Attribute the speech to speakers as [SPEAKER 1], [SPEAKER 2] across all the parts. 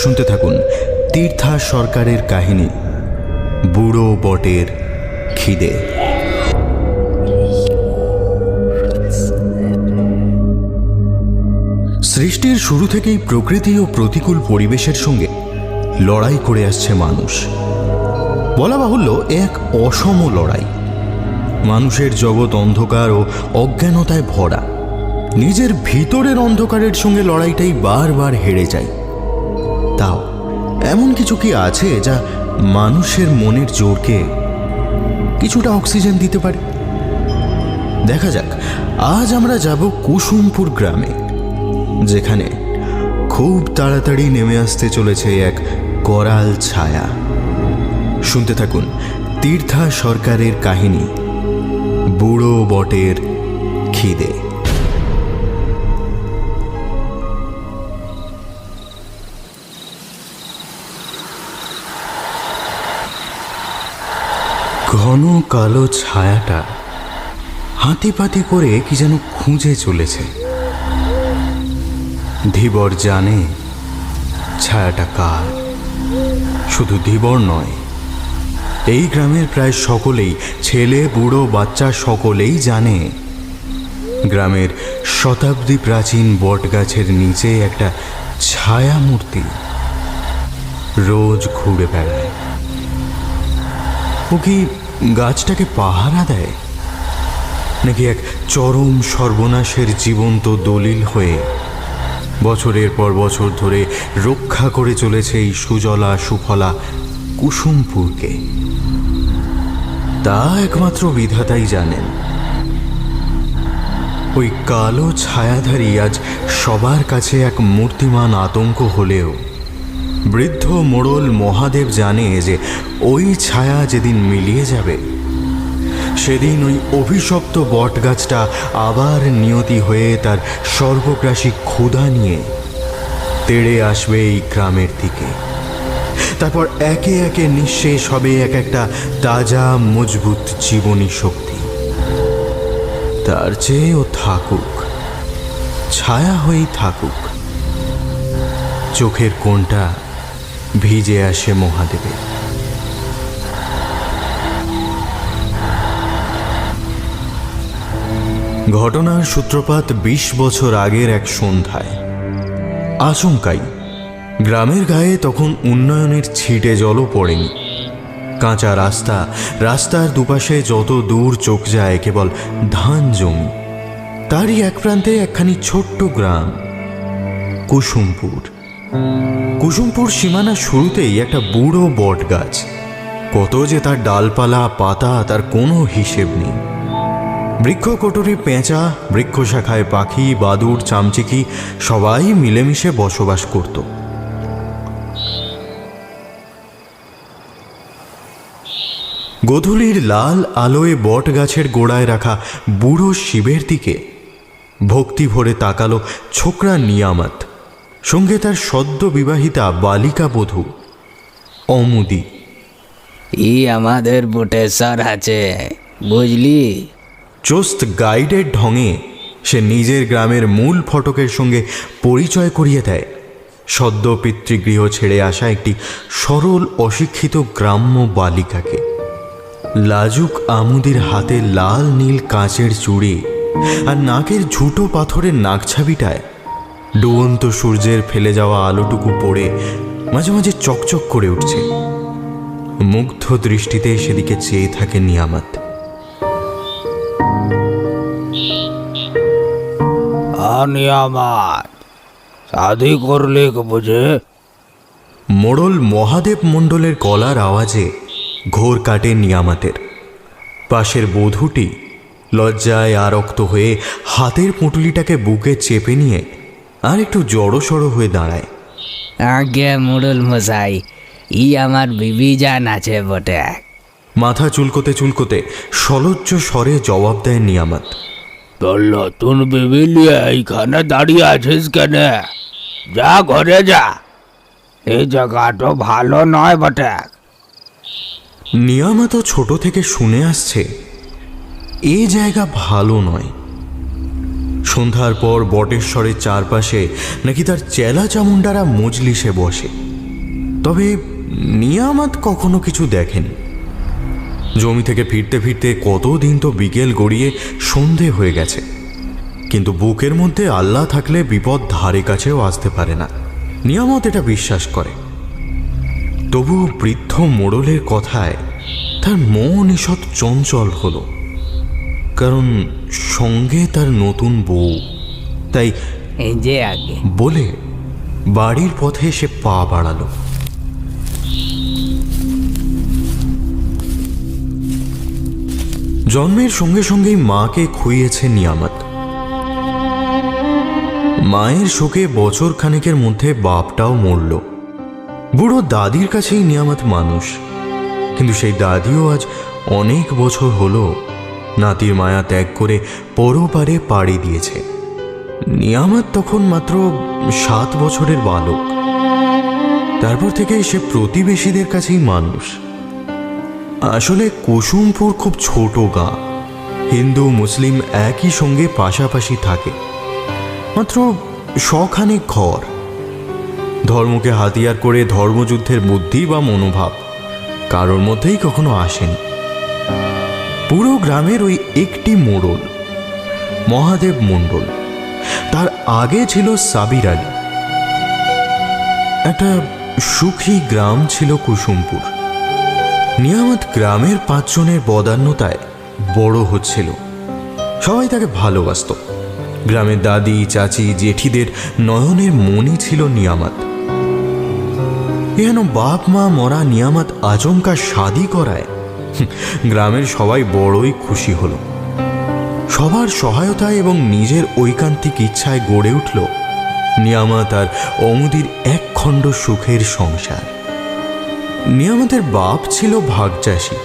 [SPEAKER 1] শুনতে থাকুন তীর্থা সরকারের কাহিনী বুড়ো বটের খিদে। সৃষ্টির শুরু থেকেই প্রকৃতি ও প্রতিকূল পরিবেশের সঙ্গে লড়াই করে আসছে মানুষ। বলা বাহুল্য এক অসম লড়াই। মানুষের জগৎ অন্ধকার ও অজ্ঞানতায় ভরা। নিজের ভিতরের অন্ধকারের সঙ্গে লড়াইটাই বারবার হেরে যায়। তাও এমন কিছু কি আছে যা মানুষের মনের জোরকে কিছুটা অক্সিজেন দিতে পারে? দেখা যাক, আজ আমরা যাব কুসুমপুর গ্রামে, যেখানে খুব তাড়াতাড়ি নেমে আসতে চলেছে এক করাল ছায়া। শুনতে থাকুন তীর্থা সরকারের কাহিনী বুড়ো বটের খিদে। ঘন কালো ছায়াটা হাতিপাতি করে কি যেন খুঁজে চলেছে। ধীবর জানে ছায়াটা কার। শুধু ধীবর নয়, এই গ্রামের প্রায় সকলেই, ছেলে বুড়ো বাচ্চা সকলেই জানে গ্রামের শতাব্দী প্রাচীন বটগাছের নিচে একটা ছায়া মূর্তি রোজ ঘুরে বেড়ায়। ও কি গাছটাকে পাহারা দেয়, নাকি এক চরম সর্বনাশের জীবন্ত দলিল হয়ে বছরের পর বছর ধরে রক্ষা করে চলেছে এই সুজলা সুফলা কুসুমপুরকে? তা একমাত্র বিধাতাই জানেন। ওই কালো ছায়াধারী আজ সবার কাছে এক মূর্তিমান আতঙ্ক হলেও বৃদ্ধ মোড়ল মহাদেব জানে যে ওই ছায়া যেদিন মিলিয়ে যাবে, সেদিন ওই অভিশপ্ত বটগাছটা আবার নিয়তি হয়ে তার সর্বগ্রাসী ক্ষুধা নিয়ে তেড়ে আসবে এই গ্রামের দিকে। তারপর একে একে নিঃশেষ হবে এক একটা তাজা মজবুত জীবনী শক্তি। তার চেয়েও থাকুক, ছায়া হয়েই থাকুক। চোখের কোণটা ভিজে আসে মহাদেবের। ঘটনার সূত্রপাত ২০ বছর আগের এক সন্ধ্যায়। আচমকাই গ্রামের গায়ে তখন উন্নয়নের ছিটে জলও পড়েনি। কাঁচা রাস্তা, রাস্তার দুপাশে যত দূর চোখ যায় কেবল ধান জমি। তারই এক প্রান্তে একখানি ছোট্ট গ্রাম, কুসুমপুর। কুসুমপুর সীমানা শুরুতেই একটা বুড়ো বট গাছ। কত যে তার ডালপালা পাতা তার কোনো হিসেব নেই। বৃক্ষকোটরে পেঁচা, বৃক্ষ শাখায় পাখি, বাদুড়, চামচিকি সবাই মিলেমিশে বসবাস করত। গোধূলির লাল আলোয় বট গাছের গোড়ায় রাখা বুড়ো শিবের দিকে ভক্তি ভরে তাকালো ছোকরা নিয়ামত, সঙ্গে তার সদ্য বিবাহিতা বালিকা বধূ অমুদি।
[SPEAKER 2] আমাদের বুটেশ্বর আছে, বুঝলি?
[SPEAKER 1] চোস্ত গাইডের ঢঙে সে নিজের গ্রামের মূল ফটকের সঙ্গে পরিচয় করিয়ে দেয় সদ্য পিতৃগৃহ ছেড়ে আসা একটি সরল অশিক্ষিত গ্রাম্য বালিকাকে। লাজুক আমুদির হাতে লাল নীল কাঁচের চুড়ি আর নাকের ঝুটো পাথরের নাকছাবিটায় ডুবন্ত সূর্যের ফেলে যাওয়া আলোটুকু পড়ে মাঝে মাঝে চকচক করে উঠছে। মুগ্ধ দৃষ্টিতে সেদিকে চেয়ে থাকে নিয়ামত।
[SPEAKER 2] নিয়ামত, শাদি করলে বুঝে?
[SPEAKER 1] মোড়ল মহাদেব মণ্ডলের গলার আওয়াজে ঘোর কাটে নিয়ামতের। পাশের বধূটি লজ্জায় আরক্ত হয়ে হাতের পুঁটুলিটাকে বুকে চেপে নিয়ে আর একটু জড়সড় হয়ে দাঁড়ায়।
[SPEAKER 2] আগে মোড়ল মশাই, আমার বিবি জান আছে বটে।
[SPEAKER 1] মাথা চুলকোতে চুলকোতে সলজ্জ স্বরে জবাব দেয় নিয়ামত।
[SPEAKER 2] তোর নতুন বিবি নিয়ে এইখানে দাঁড়িয়ে আছিস কেন? যা ঘরে যা, এই জায়গাটা ভালো নয় বটে।
[SPEAKER 1] নিয়ামত ছোট থেকে শুনে আসছে এই জায়গা ভালো নয়। সন্ধ্যার পর বটেশ্বরের চারপাশে নাকি তার চেলা চামুন্ডারা মজলিসে বসে। তবে নিয়ামত কখনো কিছু দেখেনি। জমি থেকে ফিরতে ফিরতে কতদিন তো বিকেল গড়িয়ে সন্ধে হয়ে গেছে, কিন্তু বুকের মধ্যে আল্লাহ থাকলে বিপদ ধারে কাছেও আসতে পারে না, নিয়ামত এটা বিশ্বাস করে। তবু বৃদ্ধ মোড়লের কথায় তার মন ঈষৎ চঞ্চল হলো, কারণ সঙ্গে তার নতুন বউ। তাই
[SPEAKER 2] এই যে আগে
[SPEAKER 1] বলে বাড়ির পথে সে পা বাড়ালো। জন্মের সঙ্গে সঙ্গেই মাকে খুইয়েছে নিয়ামত। মায়ের শোকে বছর খানেকের মধ্যে বাপটাও মরল। বুড়ো দাদির কাছেই নিয়ামত মানুষ, কিন্তু সেই দাদিও আজ অনেক বছর হলো নাতির মায়া ত্যাগ করে পরপারে পাড়ি দিয়েছে। নিয়ামত তখন মাত্র 7 বছরের বালক। তারপর থেকে সে প্রতিবেশীদের কাছেই মানুষ। আসলে কুসুমপুর খুব ছোট গাঁ, হিন্দু মুসলিম একই সঙ্গে পাশাপাশি থাকে, মাত্র 100 খানেক ঘর। ধর্মকে হাতিয়ার করে ধর্মযুদ্ধের বুদ্ধি বা মনোভাব কারোর মধ্যেই কখনো আসেনি। পুরো গ্রামের ওই একটি মোড়ল, মহাদেব মণ্ডল। তার আগে ছিল সাবির আলী। একটা সুখী গ্রাম ছিল কুসুমপুর। নিয়ামত গ্রামের 5 জনের বদান্যতায় বড় হচ্ছিল। সবাই তাকে ভালোবাসত। গ্রামের দাদি চাচি জেঠিদের নয়নের মনি ছিল নিয়ামত। যেন বাপ মা মরা নিয়ামত আচমকা শাদি করায় গ্রামের সবাই বড়ই খুশি হলো। সবার সহায়তায় এবং নিজের ঐকান্তিক ইচ্ছায় গড়ে উঠল নিয়ামত আর অমুদির একখণ্ড সুখের সংসার। নিয়ামতের বাপ ছিল ভাগচাষী।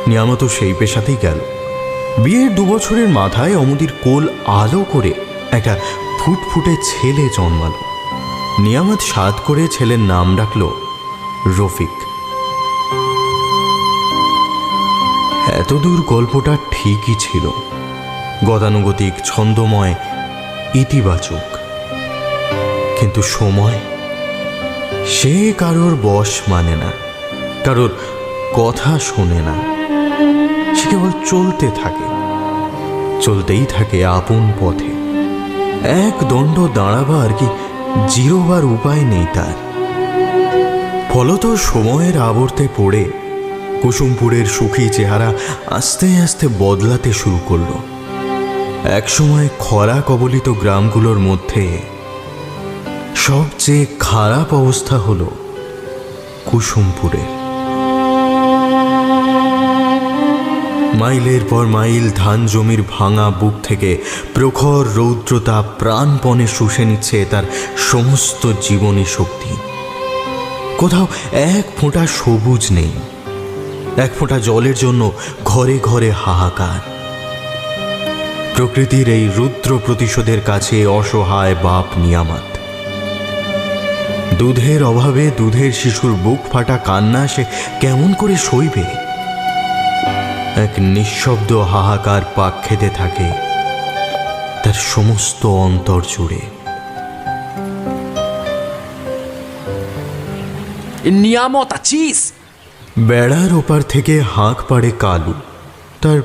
[SPEAKER 1] নিয়ামতও সেই পেশাতেই গেল। বিয়ের 2 বছরের মাথায় অমুদির কোল আলো করে একটা ফুটফুটে ছেলে জন্মালো। নিয়ামত সাধ করে ছেলের নাম ডাকল রফিক। এতদূর গল্পটা ঠিকই ছিল, গতানুগতিক, ছন্দময়, ইতিবাচক। কিন্তু সময় সে কারোর বশ মানে না, কারোর কথা শোনে না। সে কেবল চলতে থাকে, চলতেই থাকে আপন পথে। এক দণ্ড দাঁড়াবার কি জিরোবার উপায় নেই তার। ফলত সময়ের আবর্তে পড়ে কুসুমপুরের সুখী চেহারা আস্তে আস্তে বদলাতে শুরু করল। একসময় খরা কবলিত গ্রামগুলোর মধ্যে সবচেয়ে খারাপ অবস্থা হল কুসুমপুরের। মাইলের পর মাইল ধান জমির ভাঙা বুক থেকে প্রখর রৌদ্রতা প্রাণপণে শুষে নিচ্ছে তার সমস্ত জীবনী শক্তি। কোথাও এক ফোঁটা সবুজ নেই, এক ফোঁটা জলের জন্য ঘরে ঘরে হাহাকার। প্রকৃতির এই রুদ্র প্রতিশোধের কাছে অসহায় বাপ নিয়ামত। দুধের অভাবে দুধের শিশুর বুক ফাটা কান্না সে কেমন করে সইবে? এক নিঃশব্দ হাহাকার পাক খেতে থাকে তার সমস্ত অন্তর জুড়ে।
[SPEAKER 3] নিয়ামত আছিস?
[SPEAKER 1] বেড়ার ওপার থেকে হাঁক পাড়ে কালু, তার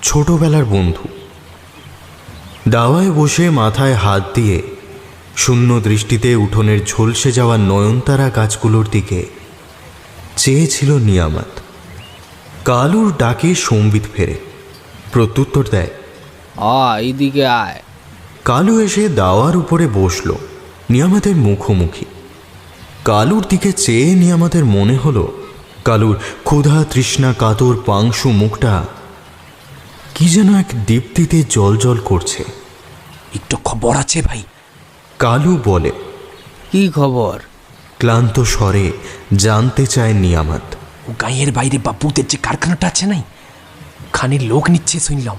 [SPEAKER 1] ছোটবেলার বন্ধু। দাওয়ায় বসে মাথায় হাত দিয়ে শূন্য দৃষ্টিতে উঠোনের ঝলসে যাওয়া নয়নতারা গাছগুলোর দিকে চেয়েছিল নিয়ামত। কালুর ডাকে সম্বিত ফেরে, প্রত্যুত্তর দেয়,
[SPEAKER 2] এইদিকে আয়।
[SPEAKER 1] কালু এসে দাওয়ার উপরে বসল নিয়ামতের মুখোমুখি। কালুর দিকে চেয়ে নিয়ামতের মনে হলো কালুর ক্ষুধা তৃষ্ণা কাতর পাংশু মুখটা কি যেন এক দীপ্তিতে জল করছে।
[SPEAKER 3] একটু খবর আছে ভাই?
[SPEAKER 1] কালু বলে।
[SPEAKER 2] কি খবর?
[SPEAKER 1] ক্লান্ত স্বরে জানতে চায় নিয়ামত।
[SPEAKER 3] ও গাঁয়ের বাইরে বাবুদের যে কারখানাটা আছে নাই, ওখানে লোক নিচ্ছে শুনলাম।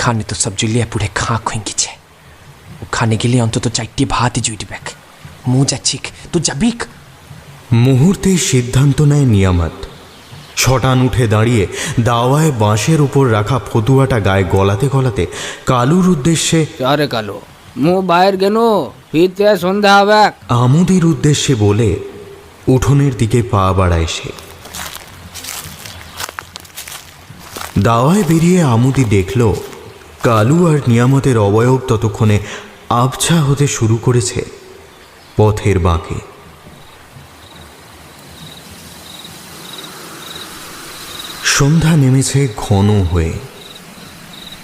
[SPEAKER 3] খানে তো সব জুলিয়া পুড়ে খাঁক হয়ে গেছে। ওখানে গেলে অন্তত 4টে ভাতে জুইটবে। মু যাচ্ছি, তো যাবিক?
[SPEAKER 1] মুহূর্তে সিদ্ধান্ত নেয় নিয়ামত। শটান উঠে দাঁড়িয়ে দাওয়ায় বাঁশের উপর রাখা ফতুয়াটা গায়ে গলাতে গলাতে কালুর উদ্দেশ্যে,
[SPEAKER 2] আরে কালু, মু বাইর গেনু, ফিরতে সন্ধ্যা হবে।
[SPEAKER 1] আমুদির উদ্দেশ্যে বলে উঠোনের দিকে পা বাড়ায় সে। দাওয়ায় বেরিয়ে আমুদি দেখল কালু আর নিয়ামতের অবয়ব ততক্ষণে আবছা হতে শুরু করেছে পথের বাঁকে। সন্ধ্যা নেমেছে ঘন হয়ে,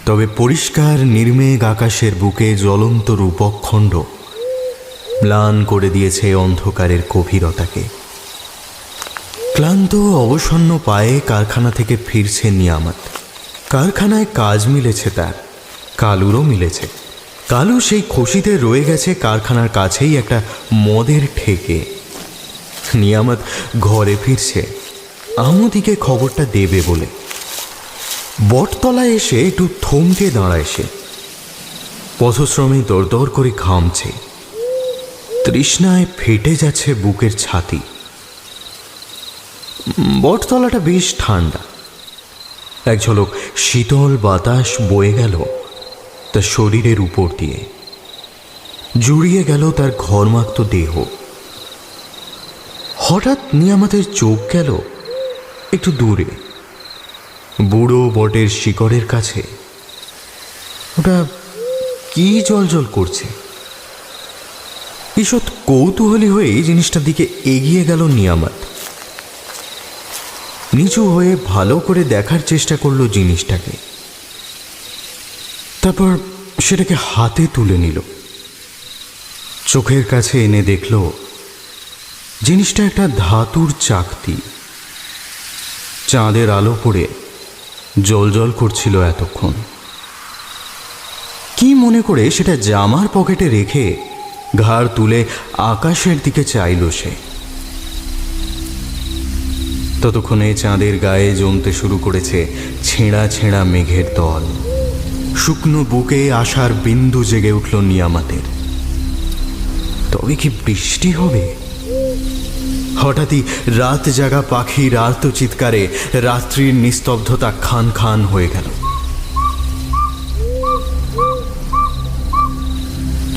[SPEAKER 1] তবে পরিষ্কার নির্মেঘ আকাশের বুকে জ্বলন্ত রূপকখণ্ড ম্লান করে দিয়েছে অন্ধকারের গভীরতাকে। ক্লান্ত অবসন্ন পায়ে কারখানা থেকে ফিরছে নিয়ামত। কারখানায় কাজ মিলেছে তার, কালুরও মিলেছে। কালু সেই খুশিতে রয়ে গেছে কারখানার কাছেই একটা মদের ঠেকে। নিয়ামত ঘরে ফিরছে আমুদিকে খবরটা দেবে বলে। বটতলায় এসে একটু থমকে দাঁড়ায় সে। পথশ্রমে দরদর করে ঘামছে, তৃষ্ণায় ফেটে যাচ্ছে বুকের ছাতি। বটতলাটা বেশ ঠান্ডা। এক ঝলক শীতল বাতাস বয়ে গেল তার শরীরের উপর দিয়ে, জুড়িয়ে গেল তার ঘর্মাক্ত দেহ। হঠাৎ নিয়ামতের চোখ গেল একটু দূরে, বুড়ো বটের শিকড়ের কাছে। ওটা কি জলজল করছে? ঈষৎ কৌতূহলী হয়ে জিনিসটার দিকে এগিয়ে গেল নিয়ামত। নিচু হয়ে ভালো করে দেখার চেষ্টা করলো জিনিসটাকে। তারপর সেটাকে হাতে তুলে নিল, চোখের কাছে এনে দেখল জিনিসটা একটা ধাতুর চাকতি। চাঁদের আলো পড়ে জ্বলজ্বল করছিল এতক্ষণ। কি মনে করে সেটা জামার পকেটে রেখে ঘাড় তুলে আকাশের দিকে চাইল সে। ততক্ষণে চাঁদের গায়ে জমতে শুরু করেছে ছেঁড়া ছেঁড়া মেঘের দল। শুকনো বুকে আশার বিন্দু জেগে উঠল নিয়ামতের। তবে কি বৃষ্টি হবে? হঠাৎই রাত জাগা পাখির আর্ত চিৎকারে রাত্রির নিস্তব্ধতা খান খান হয়ে গেল।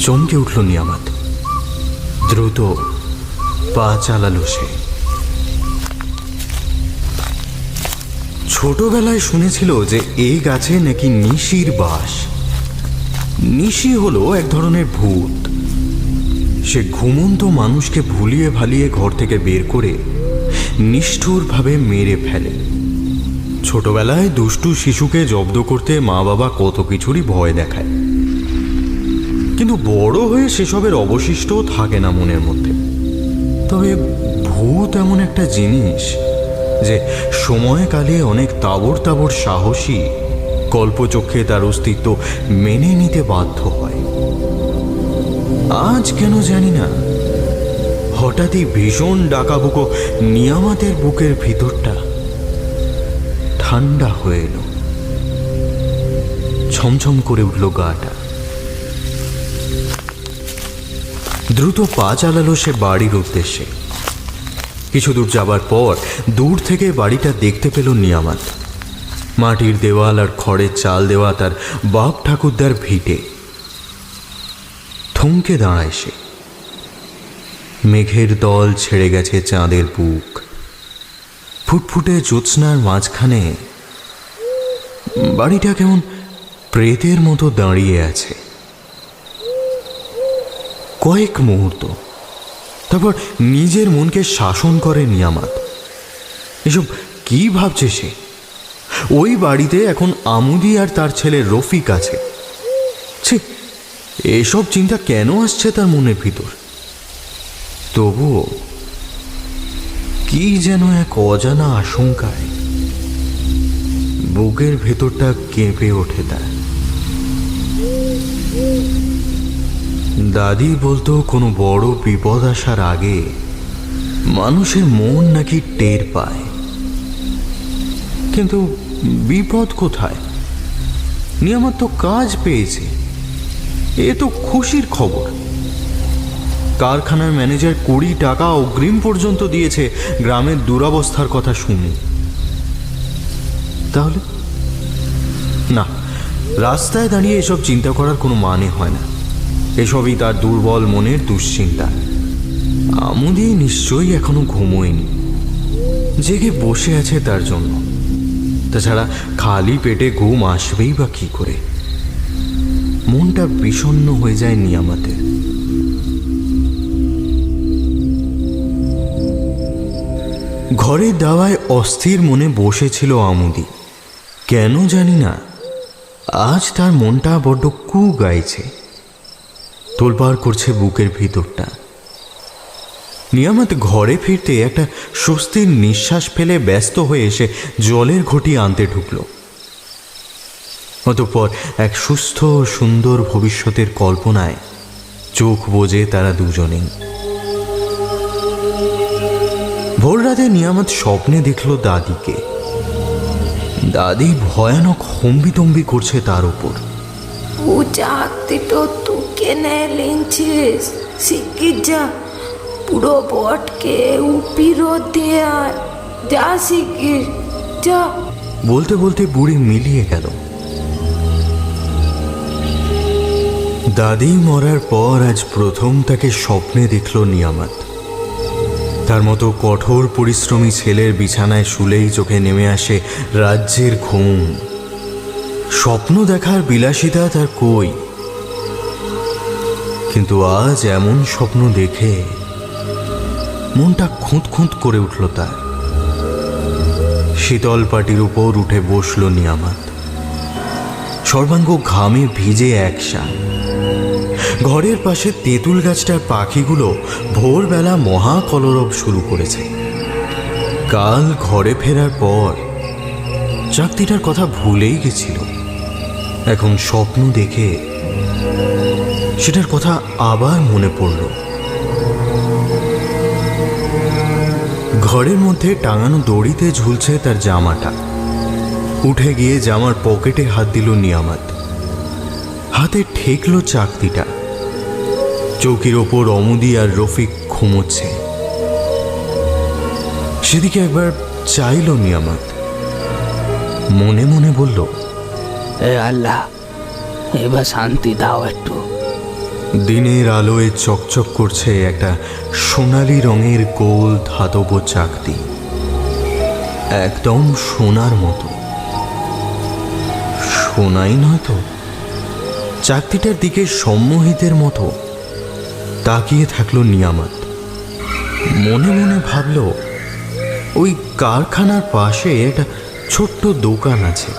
[SPEAKER 1] চমকে উঠল নিয়ামত। দ্রুত পা চালালো সে। ছোটবেলায় শুনেছিল যে এই গাছে নাকি নিশির বাস। নিশি হলো এক ধরনের ভূত। সে ঘুমন্ত মানুষকে ভুলিয়ে ভালিয়ে ঘর থেকে বের করে নিষ্ঠুরভাবে মেরে ফেলে। ছোটবেলায় দুষ্টু শিশুকে জব্দ করতে মা বাবা কত কিছুরই ভয় দেখায়, কিন্তু বড় হয়ে সেসবের অবশিষ্টও থাকে না মনের মধ্যে। তবে ভূত এমন একটা জিনিস যে সময়কালে অনেক তাবড় তাবড় সাহসী কল্পচক্ষে তার অস্তিত্ব মেনে নিতে বাধ্য হয়। আজ কেন জানি না হঠাৎই ভীষণ ডাকাবুকো নিয়ামতের বুকের ভিতরটা ঠান্ডা হয়ে এলো। ছমছম করে উঠল গাটা। দ্রুত পা চালালো সে বাড়ির উদ্দেশ্যে। কিছু দূর যাবার পর দূর থেকে বাড়িটা দেখতে পেল নিয়ামত। মাটির দেওয়াল আর খড়ের চাল দেওয়া তার বাপ ঠাকুরদার ভিটে। থমকে দাঁড়ায় সে। মেঘের দল ছেড়ে গেছে চাঁদের বুক। ফুটফুটে জ্যোৎস্নার মাঝখানে বাড়িটা কেমন প্রেতের মতো দাঁড়িয়ে আছে। কয়েক মুহূর্ত, তারপর নিজের মনকে শাসন করে নিয়ামত। এসব কি ভাবছে সে? ওই বাড়িতে এখন আমুদি আর তার ছেলে রফিক আছে। ছি, এসব চিন্তা কেন আসছে তার মনের ভিতর? তবুও কি যেন এক অজানা আশঙ্কায় বুকের ভেতরটা কেঁপে ওঠে তার। দাদি বলতো কোনো বড় বিপদ আসার আগে মানুষের মন নাকি টের পায়। কিন্তু বিপদ কোথায়? নিয়ামত তো কাজ পেয়েছে, এ তো খুশির খবর। কারখানার ম্যানেজার 20 টাকা অগ্রিম পর্যন্ত দিয়েছে গ্রামের দুরবস্থার কথা শুনে। তাহলে না, রাস্তায় দাঁড়িয়ে এসব চিন্তা করার কোনো মানে হয় না। এসবই তার দুর্বল মনের দুশ্চিন্তা। আমুদি নিশ্চয়ই এখনো ঘুমোয়নি, জেগে বসে আছে তার জন্য। তাছাড়া খালি পেটে ঘুম আসবেই বা কি করে? মনটা বিষণ্ণ হয়ে যায় নিয়ামতের। ঘরের দাওয়ায় অস্থির মনে বসেছিল আমুদি। কেন জানি না, আজ তার মনটা বড্ড কু গাইছে, তোলপাড় করছে বুকের ভিতরটা। নিয়ামত ঘরে ফিরতে একটা স্বস্তির নিঃশ্বাস ফেলে ব্যস্ত হয়ে এসে জলের ঘটি আনতে ঢুকল। অতঃপর এক সুস্থ সুন্দর ভবিষ্যতের কল্পনায় চোখ বোজে তারা দুজনেই। ভোর রাতে নিয়ামত স্বপ্নে দেখল দাদিকে। দাদি ভয়ানক হম্বিতম্বি করছে তার উপর।
[SPEAKER 4] চাকরিটা তু কেনে লিঞ্চিস শিগগির যা, পুরো বটকে উপিরো দিয়ে আয়, যা শিগগির যা।
[SPEAKER 1] বলতে বলতে বুড়ি মিলিয়ে গেল। দাদি মরার পর আজ প্রথম তাকে স্বপ্নে দেখল নিয়ামত। তার মতো কঠোর পরিশ্রমী ছেলের বিছানায় শুলেই চোখে নেমে আসে রাজ্যের ঘুম। স্বপ্ন দেখার বিলাসিতা তার কই, কিন্তু আজ এমন স্বপ্ন দেখে মনটা খুঁত খুঁত করে উঠল তার। শীতল পাটির উপর উঠে বসল নিয়ামত, সর্বাঙ্গ ঘামে ভিজে একসা। ঘরের পাশে তেঁতুল গাছটার পাখিগুলো ভোরবেলা মহা কলরব শুরু করেছে। কাল ঘরে ফেরার পর চাকতিটার কথা ভুলেই গেছিল। এখন স্বপ্ন দেখে সেটার কথা আবার মনে পড়ল। ঘরের মধ্যে টাঙানো দড়িতে ঝুলছে তার জামাটা। উঠে গিয়ে জামার পকেটে হাত দিল নিয়ামত। হাতে ঠেকল চাকতিটা। চৌকির ওপর অমুদি আর রফিক ঘুমোচ্ছে। সেদিকে একবার চাইল নিয়ামত, মনে মনে বলল,
[SPEAKER 2] এ আল্লাহ, এবার শান্তি দাও একটু।
[SPEAKER 1] দিনের আলোয় চকচক করছে একটা সোনালি রঙের গোল ধাতব চাকতি, একদম সোনার মতো। সোনাই নয়তো, চাকতিটার দিকে সম্মোহিতের মতো তাকিয়ে থাকলো নিয়ামত। মনে মনে ভাবল, ওই কারখানার পাশে একটা ছোট্ট দোকান আছে,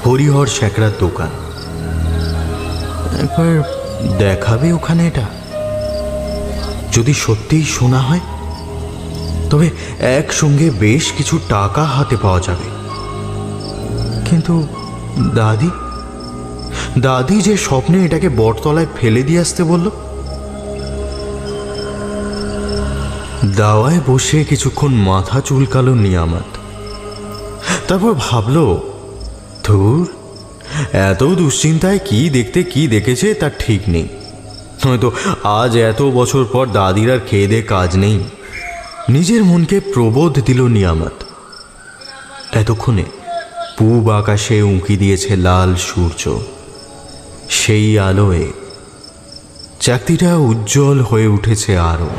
[SPEAKER 1] হরিহর শেখরার দোকান। একবার দেখাবে ওখানে এটা। যদি সত্যিই সোনা হয় তবে একসঙ্গে বেশ কিছু টাকা হাতে পাওয়া যাবে। কিন্তু দাদি দাদি যে স্বপ্নে এটাকে বটতলায় ফেলে দিয়ে আসতে বলল। দাওয়ায় বসে কিছুক্ষণ মাথা চুলকালো নিয়ামত। তারপর ভাবল, ধুর, এত দুশ্চিন্তায় কি দেখতে কি দেখেছে তার ঠিক নেই। হয়তো আজ এত বছর পর দাদির আর খেয়ে দে কাজ নেই। নিজের মনকে প্রবোধ দিল নিয়ামত। এতক্ষণে পূব আকাশে উঁকি দিয়েছে লাল সূর্য। সেই আলোয় চাকতিটা উজ্জ্বল হয়ে উঠেছে আরো।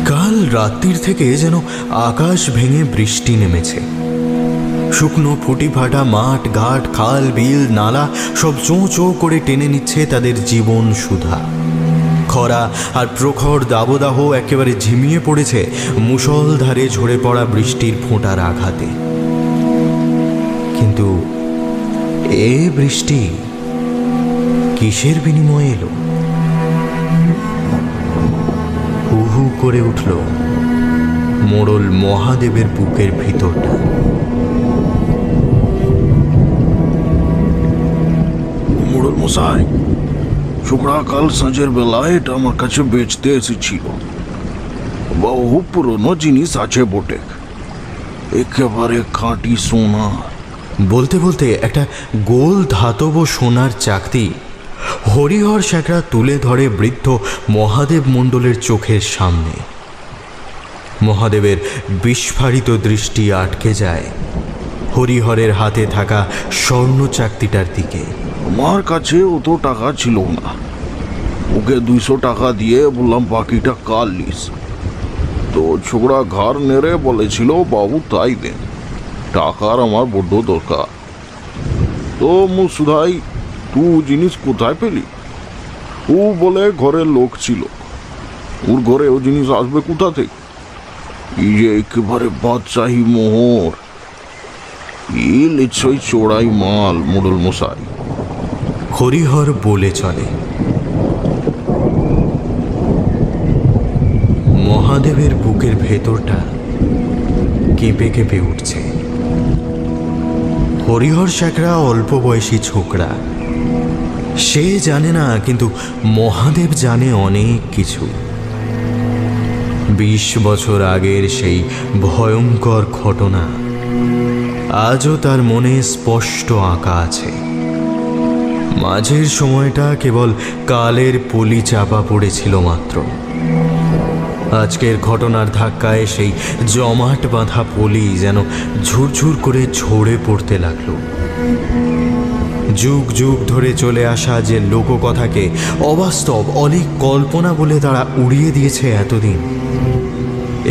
[SPEAKER 1] কাল রাত্রির থেকে যেন আকাশ ভেঙে বৃষ্টি নেমেছে। শুকনো ফুটি ফাটা মাঠ ঘাট খাল বিল নালা সব চোঁ চোঁ করে টেনে নিচ্ছে তাদের জীবন সুধা। খরা আর প্রখর দাবদাহ একেবারে ঝিমিয়ে পড়েছে মুষলধারে ঝরে পড়া বৃষ্টির ফোঁটার আঘাতে। কিন্তু এ বৃষ্টি কিসের বিনিময়ে এলো? হু হু করে উঠল মোড়ল মহাদেবের বুকের ভিতরটা।
[SPEAKER 5] মোড়ল মশাই, ছোকরা কাল সাঁঝের বেলায় এটা আমার কাছে বেচতে এসেছিল। বহু পুরনো জিনিস আছে বটে, একেবারে খাঁটি সোনা।
[SPEAKER 1] বলতে বলতে একটা গোল ধাতব সোনার চাকতি হরিহর শেখরা তুলে ধরে বৃদ্ধ মহাদেব মণ্ডলের চোখের সামনে। মহাদেবের বিস্ফারিত দৃষ্টি আটকে যায় হরিহরের হাতে থাকা স্বর্ণ চাকতিটার দিকে।
[SPEAKER 5] আমার কাছে অত টাকা ছিল না, ওকে 200 টাকা দিয়ে বললাম বাকিটা কাল লিস। তো ছোকরা ঘর নেড়ে বলেছিল বাবু তাই দেন, টাকার আমার বড্ড দরকার। তো মুসুধাই তুই জিনিস কোথায় পেলি? ও বলে ঘরের লোক ছিল, ওর ঘরে ও জিনিস আসবে কোথা থেকে? এই যে একেবারে বাদশাহী মোহর, এই নিশ্চয়ই চোরাই মাল মোড়ল মশাই।
[SPEAKER 1] হরিহর বলে চলে। মহাদেবের বুকের ভেতরটা কেঁপে কেঁপে উঠছে। হরিহর শেখরা অল্প বয়সী ছোকরা, সে জানে না, কিন্তু মহাদেব জানে অনেক কিছু। 20 বছর আগের সেই ভয়ঙ্কর ঘটনা আজও তার মনে স্পষ্ট আঁকা আছে। মাঝের সময়টা কেবল কালের পলি চাপা পড়েছিল মাত্র। আজকের ঘটনার ধাক্কায় সেই জমাট বাঁধা পলি যেন ঝুরঝুর করে ঝরে পড়তে লাগলো। যুগ যুগ ধরে চলে আসা যে লোককথাকে অবাস্তব অলীক কল্পনা বলে তারা উড়িয়ে দিয়েছে এতদিন,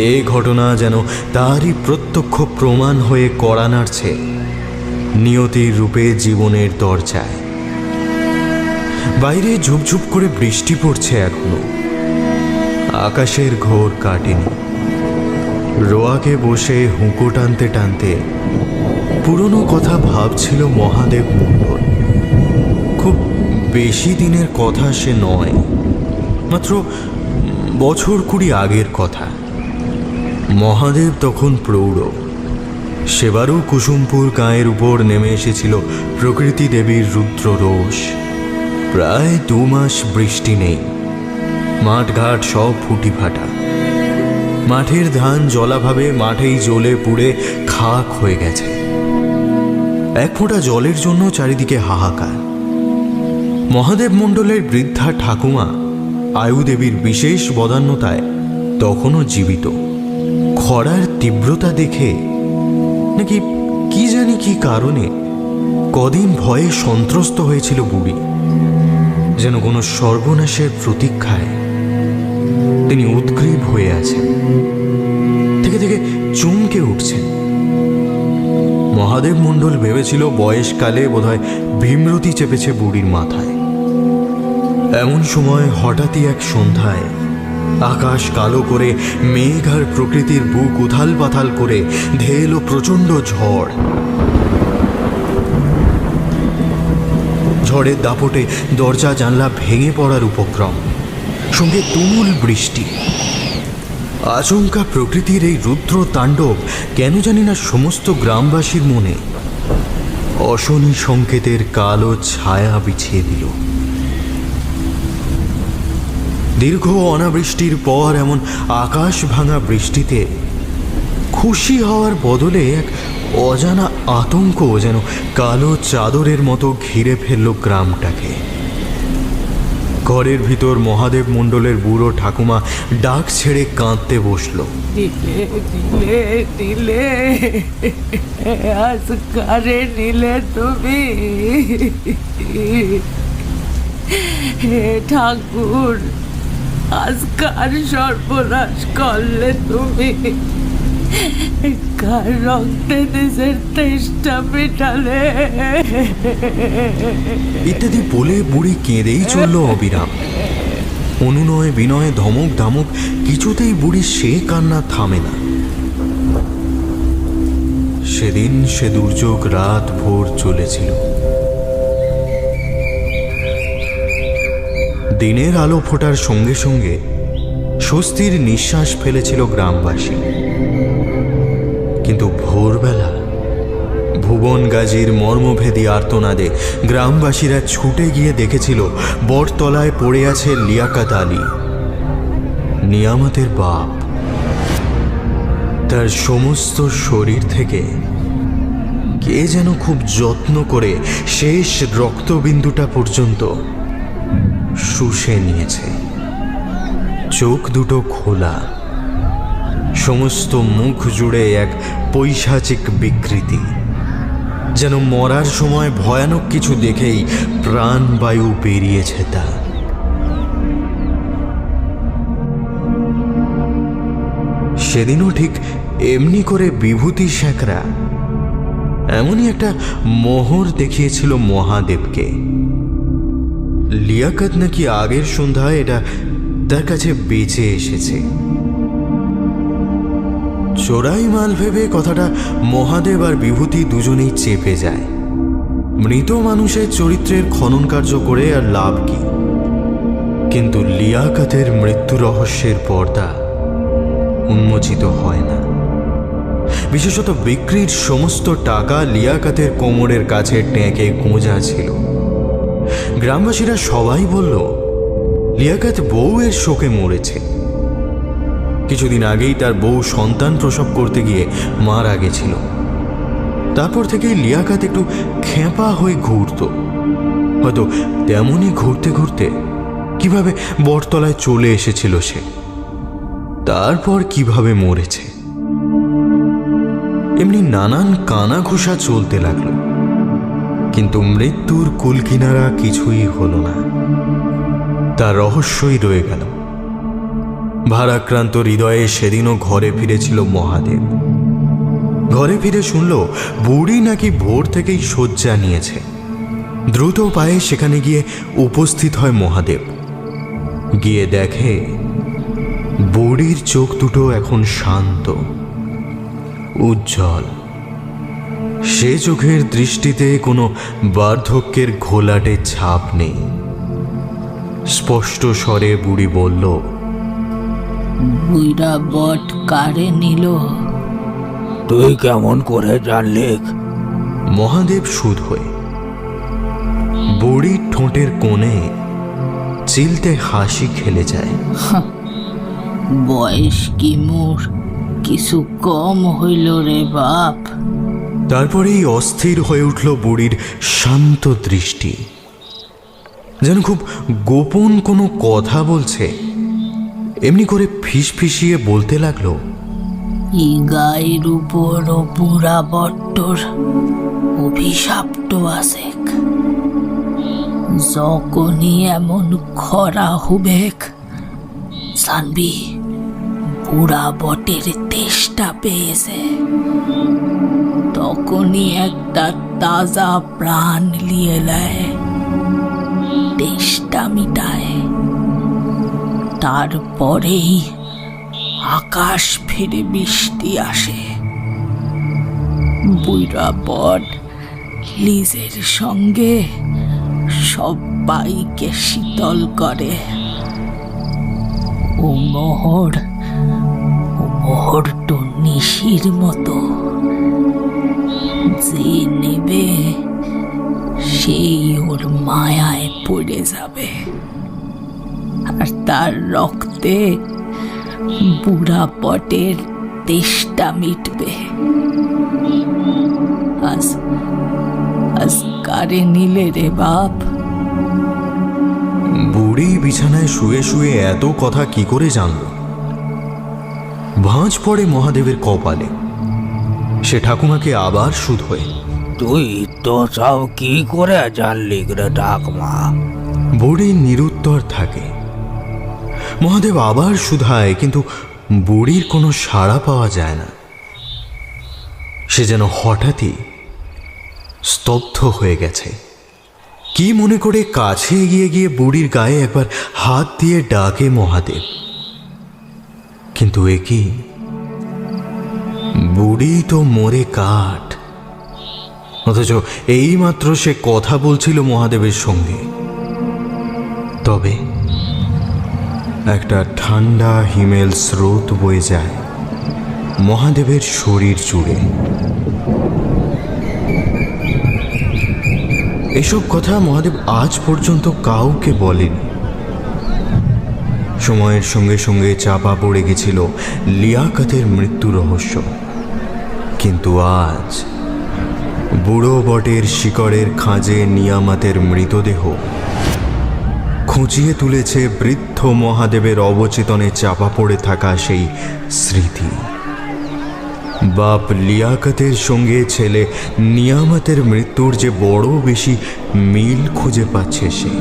[SPEAKER 1] এই ঘটনা যেন তারই প্রত্যক্ষ প্রমাণ হয়ে কড়া নাড়ছে নিয়তির রূপে জীবনের দরজায়। বাইরে ঝুপঝুপ করে বৃষ্টি পড়ছে এখনো, আকাশের ঘোর কাটেনি। রোয়াকে বসে হুঁকো টানতে টানতে পুরনো কথা ভাবছিল মহাদেব মণ্ডল। খুব বেশি দিনের কথা সে নয়, মাত্র বছর 20 আগের কথা। মহাদেব তখন প্রৌঢ়। সেবারও কুসুমপুর গাঁয়ের উপর নেমে এসেছিল প্রকৃতি দেবীর রুদ্র রোষ। প্রায় 2 মাস বৃষ্টি নেই, মাঠঘাট সব ফুটি ফাটা। মাঠের ধান জলাভাবে মাঠেই জ্বলে পুড়ে খাক হয়ে গেছে। এক ফোঁটা জলের জন্য চারিদিকে হাহাকার। মহাদেব মণ্ডলের বৃদ্ধা ঠাকুমা আয়ুদেবীর বিশেষ বদান্যতায় তখনও জীবিত। খরার তীব্রতা দেখে নাকি কি জানি কি কারণে কদিন ভয়ে সন্ত্রস্ত হয়েছিল বুড়ি। যেন কোনো সর্বনাশের প্রতীক্ষায় তিনি উদ্গ্রীব হয়ে আছেন, থেকে থেকে চমকে উঠছেন। মহাদেব মণ্ডল ভেবেছিল বয়সকালে বোধহয় ভীমরতি চেপেছে বুড়ির মাথায়। এমন সময় হঠাৎই এক সন্ধ্যায় আকাশ কালো করে মেঘ আর প্রকৃতির বুক উথাল পাথাল করে ধেয়ে এলো প্রচণ্ড ঝড়। ঝড়ের দাপটে দরজা জানলা ভেঙে পড়ার উপক্রম, সঙ্গে তুমুল বৃষ্টি। আচমকা প্রকৃতির এই রুদ্র তাণ্ডব কেন জানি না সমস্ত গ্রামবাসীর মনে অশনি সংকেতের কালো ছায়া বিছিয়ে দিল। দীর্ঘ অনাবৃষ্টির পর এমন আকাশ ভাঙা বৃষ্টিতে খুশি হওয়ার বদলে এক অজানা আতঙ্ক যেন কালো চাদরের মতো ঘিরে ফেলল গ্রামটাকে। ঘরের ভিতর মহাদেব মণ্ডলের বুড়ো ঠাকুমা ডাক ছেড়ে কাঁদতে বসল।
[SPEAKER 4] দিলে দিলে আজ কারে নিলে তুমি? হে ঠাকুর, আজ কার সর্বনাশ করলে তুমি? কার রক্তে নিজের তেষ্টা মেটালে?
[SPEAKER 1] ইত্যাদি বলে বুড়ি কেঁদেই চলল অবিরাম। অনুনয় বিনয় ধমক ধামক কিছুতেই বুড়ি সে কান্না থামে না। সেদিন সে দুর্যোগ রাত ভোর চলেছিল। দিনের আলো ফোটার সঙ্গে সঙ্গে স্বস্তির নিঃশ্বাস ফেলেছিল গ্রামবাসী। কিন্তু ভোরবেলা ভুবন গাজীর মর্মভেদী আর্তনাদে গ্রামবাসীরা ছুটে গিয়ে দেখেছিল বটতলায় পড়ে আছে লিয়াকত আলী, নিয়ামতের বাপ। তার সমস্ত শরীর থেকে কে যেন খুব যত্ন করে শেষ রক্তবিন্দুটা পর্যন্ত শুষে নিয়েছে। চোখ দুটো খোলা, সমস্ত মুখ জুড়ে এক পৈশাচিক বিকৃতি। যেন মরার সময় ভয়ানক কিছু দেখেই প্রাণবায়ু বেরিয়েছে তার। সেদিনও ঠিক এমনি করে বিভূতি শেখরা এমনই একটা মোহর দেখিয়েছিল মহাদেবকে। লিয়াকত নাকি আগের সন্ধ্যায় এটা তার কাছে বেঁচে এসেছে। চোরাই মাল ভেবে কথাটা মহাদেব আর বিভূতি দুজনেই চেপে যায়। মৃত মানুষের চরিত্রের খনন কার্য করে আর লাভ কি? কিন্তু লিয়াকতের মৃত্যু রহস্যের পর্দা উন্মোচিত হয় না। বিশেষত বিক্রির সমস্ত টাকা লিয়াকতের কোমরের কাছে টেঁকে গোঁজা ছিল। গ্রামবাসীরা সবাই বলল লিয়াকত বউয়ের শোকে মরেছে। কিছুদিন আগেই তার বউ সন্তান প্রসব করতে গিয়ে মারা গেছিল। তারপর থেকেই লিয়াকত একটু খেপা হয়ে ঘুরত। হয়তো তেমনই ঘুরতে ঘুরতে কিভাবে বটতলায় চলে এসেছিল সে, তারপর কিভাবে মরেছে, এমনি নানান কানাঘুষা চলতে লাগলো। কিন্তু মৃত্যুর কুলকিনারা কিছুই হলো না, তার রহস্যই রয়ে গেল। ভারাক্রান্ত হৃদয়ে সেদিনও ঘরে ফিরেছিল মহাদেব। ঘরে ফিরে শুনল বুড়ি নাকি ভোর থেকেই শয্যা নিয়েছে। দ্রুত পায়ে সেখানে গিয়ে উপস্থিত হয় মহাদেব। গিয়ে দেখে বুড়ির চোখ দুটো এখন শান্ত, উজ্জ্বল। সে চোখের দৃষ্টিতে কোনো বার্ধক্যের ঘোলাটে ছাপ নেই। স্পষ্ট স্বরে বুড়ি বলল,
[SPEAKER 4] বুইরা বট কারে নিল?
[SPEAKER 2] তুই কেমন করে জানলি?
[SPEAKER 1] মহাদেব সুদ হয়ে। বুড়ির ঠোঁটের কোণে চিলতে হাসি খেলে যায়।
[SPEAKER 4] বয়স কি মোর কিছু কম হইল রে বাপ?
[SPEAKER 1] তারপরেই অস্থির হয়ে উঠল বুড়ির শান্ত দৃষ্টি, যেন খুব গোপন কোনো কথা বলছে। এমনি করে ফিসফিসিয়ে বলতে লাগলো,
[SPEAKER 4] ই গায়ের উপর বুড়া বট্টর অভিশাপ্ত আছে। যখনই এমন খরা হুবেক জানবি বুড়া বটের তেষ্টা পেয়েছে। তখনই একটা তাজা প্রাণ লিয়ে নেয়, তেষ্টা মিটায়। তারপরেই আকাশ ফিরে বৃষ্টি আসে। বুইরা বট লিজের সঙ্গে সবাইকে শীতল করে। ও মোহর তো নিশির মতো, যে নেবে সেই ওর মায়ায় পড়ে যাবে, আর তার রক্তে বুড়া বটের তেষ্টা মিটবে। আজ কারে নিলে রে বাপ?
[SPEAKER 1] বুড়ি বিছানায় শুয়ে শুয়ে এত কথা কি করে জানল? ভাঁজ পড়ে মহাদেবের কপালে। সে ঠাকুমাকে আবার সুদ হয়ে,
[SPEAKER 2] তুই তো সব কি করে জানলি রে ঠাকুমা?
[SPEAKER 1] বুড়ি নিরুত্তর থাকে। মহাদেব আবার শুধায়, কিন্তু বুড়ির কোনো সাড়া পাওয়া যায় না। সে যেন হঠাৎই স্তব্ধ হয়ে গেছে। কি মনে করে কাছে এগিয়ে গিয়ে বুড়ির গায়ে একবার হাত দিয়ে ডাকে মহাদেব। কিন্তু এ কি, বুড়ি তো মরে কাঠ, অথচ এইমাত্র সে কথা বলছিল মহাদেবের সঙ্গে। তবে একটা ঠান্ডা হিমেল স্রোত বয়ে যায় মহাদেবের শরীর জুড়ে। এসব কথা মহাদেব আজ পর্যন্ত কাউকে বলেনি। সময়ের সঙ্গে সঙ্গে চাপা পড়ে গেছিল লিয়াকতের মৃত্যু রহস্য। কিন্তু আজ বুড়ো বটের শিকড়ের খাঁজে নিয়ামতের মৃতদেহ খুঁচিয়ে তুলেছে বৃদ্ধ মহাদেবের অবচেতনে চাপা পড়ে থাকা সেই স্মৃতি। বাপ লিয়াকতের সঙ্গে ছেলে নিয়ামতের মৃত্যুর যে বড় বেশি মিল খুঁজে পাচ্ছে সে।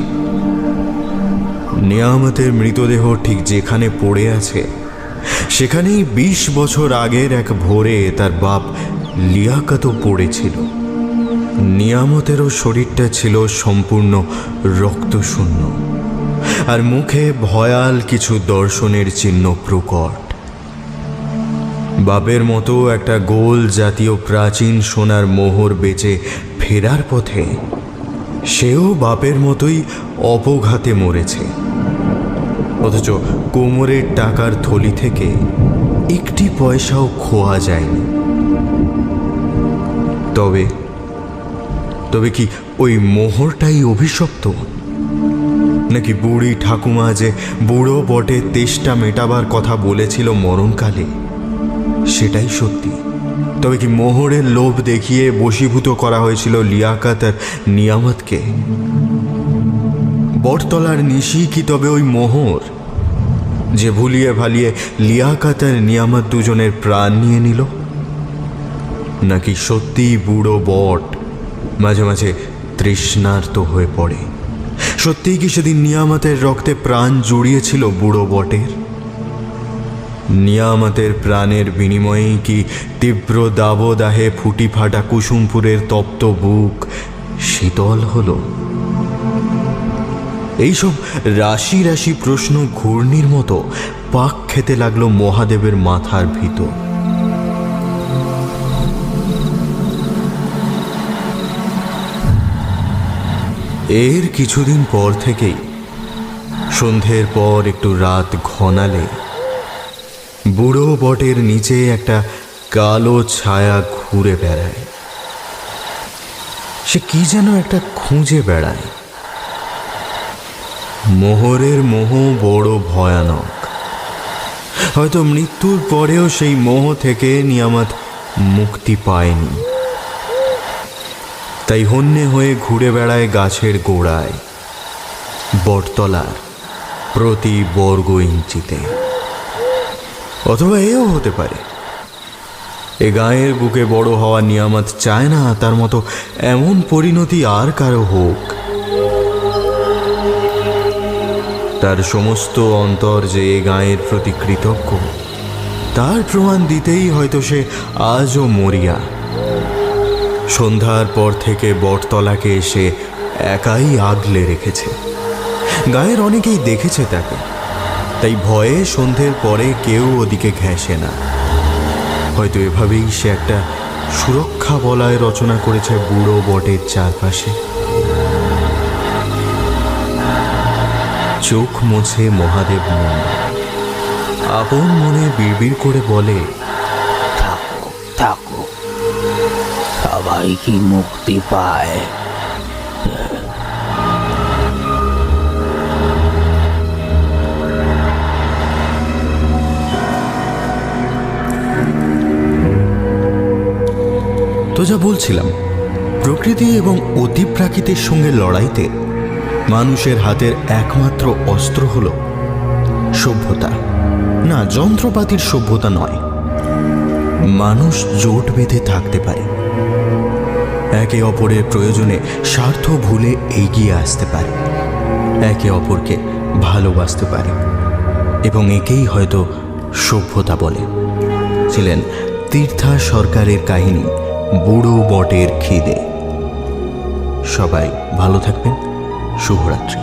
[SPEAKER 1] নিয়ামতের মৃতদেহ ঠিক যেখানে পড়ে আছে সেখানেই 20 বছর আগের এক ভোরে তার বাপ লিয়াকতও পড়েছিল। নিয়ামতেরও শরীরটা ছিল সম্পূর্ণ রক্তশূন্য, আর মুখে ভয়াল কিছু দর্শনের চিহ্ন প্রকট। বাপের মতো একটা গোল জাতীয় প্রাচীন সোনার মোহর বেচে ফেরার পথে সেও বাপের মতোই অপঘাতে মরেছে, অথচ কোমরের টাকার থলি থেকে একটি পয়সাও খোয়া যায়নি। তবে কি ওই মোহরটাই অভিশপ্ত, নাকি বুড়ি ঠাকুমা যে বুড়ো বটে তেষ্টা মেটাবার কথা বলেছিল মরণকালে সেটাই সত্যি? তবে কি মোহরের লোভ দেখিয়ে বশীভূত করা হয়েছিল লিয়াকত আর নিয়ামতকে? বটতলার নিশি কি তবে ওই মোহর, যে ভুলিয়ে ভালিয়ে লিয়াকত আর নিয়ামত দুজনের প্রাণ নিয়ে নিল? নাকি সত্যিই বুড়ো বট মাঝে মাঝে তৃষ্ণার্ত হয়ে পড়ে? সত্যিই কি সেদিন নিয়ামতের রক্তে প্রাণ জুড়িয়েছিল বুড়ো বটের? নিয়ামতের প্রাণের বিনিময়েই কি তীব্র দাবদাহে ফুটি ফাটা কুসুমপুরের তপ্ত বুক শীতল হলো? এইসব রাশি রাশি প্রশ্ন ঘূর্ণির মতো পাক খেতে লাগলো মহাদেবের মাথার ভিতর। এর কিছুদিন পর থেকেই সন্ধ্যের পর একটু রাত ঘনালে বুড়ো বটের নিচে একটা কালো ছায়া ঘুরে বেড়ায়। সে কি যেন একটা খুঁজে বেড়ায়। মোহরের মোহ বড় ভয়ানক। হয়তো মৃত্যুর পরেও সেই মোহ থেকে নিয়ামত মুক্তি পায়নি, তাই হন্যে হয়ে ঘুরে বেড়ায় গাছের গোড়ায়, বটতলার প্রতি বর্গ ইঞ্চিতে। অথবা এও হতে পারে এ গায়ের বুকে বড় হওয়া নিয়ামত চায় না তার মতো এমন পরিণতি আর কারো হোক। তার সমস্ত অন্তর যে এ গায়ের প্রতি কৃতজ্ঞ তার প্রমাণ দিতেই হয়তো সে আজও মরিয়া। সন্ধ্যার পর থেকে বটতলাকে এসে একাই আগলে রেখেছে। গায়ের অনেকেই দেখেছে তাকে, তাই ভয়ে সন্ধ্যের পরে কেউ ওদিকে ঘেঁষে না। হয়তো এভাবেই সে একটা সুরক্ষা বলয় রচনা করেছে বুড়ো বটের চারপাশে। চোখ মুছে মহাদেব আপন মনে বিড়বিড় করে বলে,
[SPEAKER 4] থাকো থাকো, সবাই কি মুক্তি পায়?
[SPEAKER 1] তো যা বলছিলাম, প্রকৃতি এবং অতিপ্রাকৃতির সঙ্গে লড়াইতে মানুষের হাতের একমাত্র অস্ত্র হল সভ্যতা। না, যন্ত্রপাতির সভ্যতা নয়। মানুষ জোট বেঁধে থাকতে পারে, একে অপরের প্রয়োজনে স্বার্থ ভুলে এগিয়ে আসতে পারে, একে অপরকে ভালোবাসতে পারে, এবং একেই হয়তো সভ্যতা বলে। ছিলেন তীর্থা সরকারের কাহিনী বুড়ো বটের খিদে। সবাই ভালো থাকবেন। শুভরাত্রি।